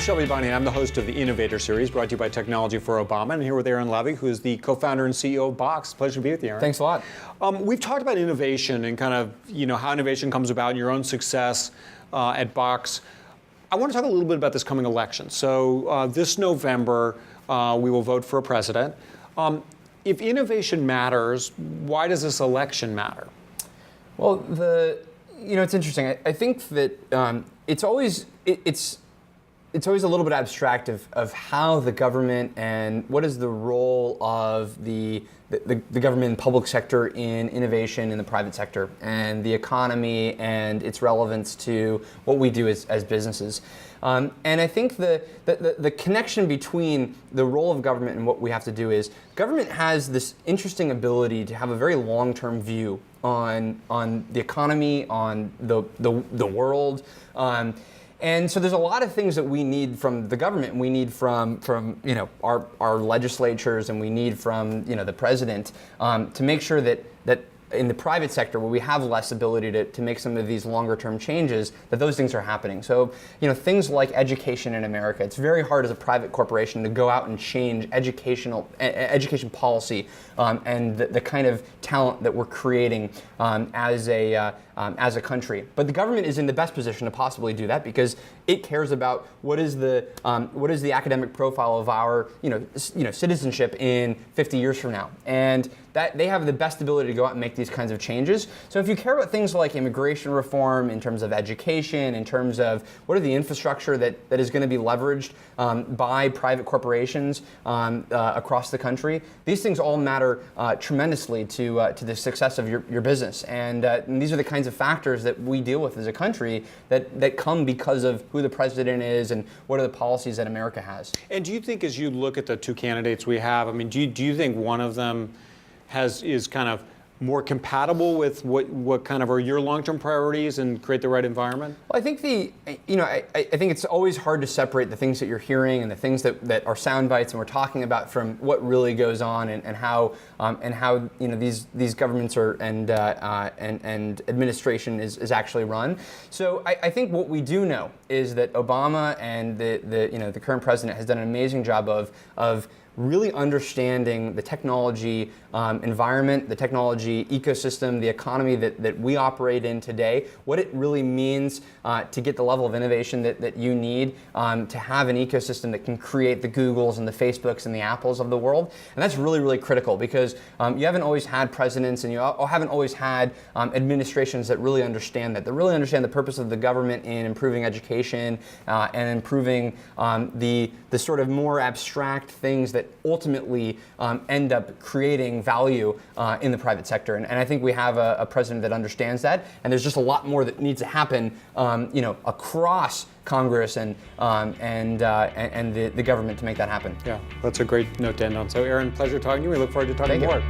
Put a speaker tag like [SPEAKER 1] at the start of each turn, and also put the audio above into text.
[SPEAKER 1] Shelby Bonnie, and I'm the host of the Innovator Series, brought to you by Technology for Obama. I'm here with Aaron Levie, who is the co-founder and CEO of Box. Pleasure to be with you, Aaron.
[SPEAKER 2] Thanks a lot.
[SPEAKER 1] We've talked about innovation and kind of, how innovation comes about and your own success at Box. I want to talk a little bit about this coming election. So this November, we will vote for a president. If innovation matters, why does this election matter?
[SPEAKER 2] Well, it's interesting. I think that it's always a little bit abstract of how the government and what is the role of the government and public sector in innovation in the private sector and the economy and its relevance to what we do as businesses. And I think the connection between the role of government and what we have to do is government has this interesting ability to have a very long-term view on the economy, on the world. And so there's a lot of things that we need from the government, and we need from our legislatures, and we need from the president to make sure that in the private sector, where we have less ability to make some of these longer term changes, that those things are happening. So things like education in America, it's very hard as a private corporation to go out and change education policy and the kind of talent that we're creating as a country. But the government is in the best position to possibly do that because it cares about what is the academic profile of our citizenship in 50 years from now, and that they have the best ability to go out and make these kinds of changes. So if you care about things like immigration reform, in terms of education, in terms of what are the infrastructure that is going to be leveraged by private corporations across the country, these things all matter tremendously to the success of your business. And these are the kinds of factors that we deal with as a country that come because of who the president is and what are the policies that America has.
[SPEAKER 1] And do you think, as you look at the two candidates we have, do you think one of them is kind of more compatible with what kind of are your long-term priorities and create the right environment?
[SPEAKER 2] Well, I think I think it's always hard to separate the things that you're hearing and the things that are sound bites and we're talking about from what really goes on and how these governments are and administration is actually run. So I think what we do know is that Obama and the current president has done an amazing job of really understanding the technology environment, the technology ecosystem, the economy that we operate in today, what it really means to get the level of innovation that you need to have an ecosystem that can create the Googles and the Facebooks and the Apples of the world. And that's really, really critical because you haven't always had presidents and you haven't always had administrations that really understand that really understand the purpose of the government in improving education and improving the sort of more abstract things that ultimately end up creating value in the private sector. And I think we have a president that understands that. And there's just a lot more that needs to happen, across Congress and the government to make that happen.
[SPEAKER 1] Yeah, that's a great note to end on. So, Aaron, pleasure talking to you. We look forward to talking more.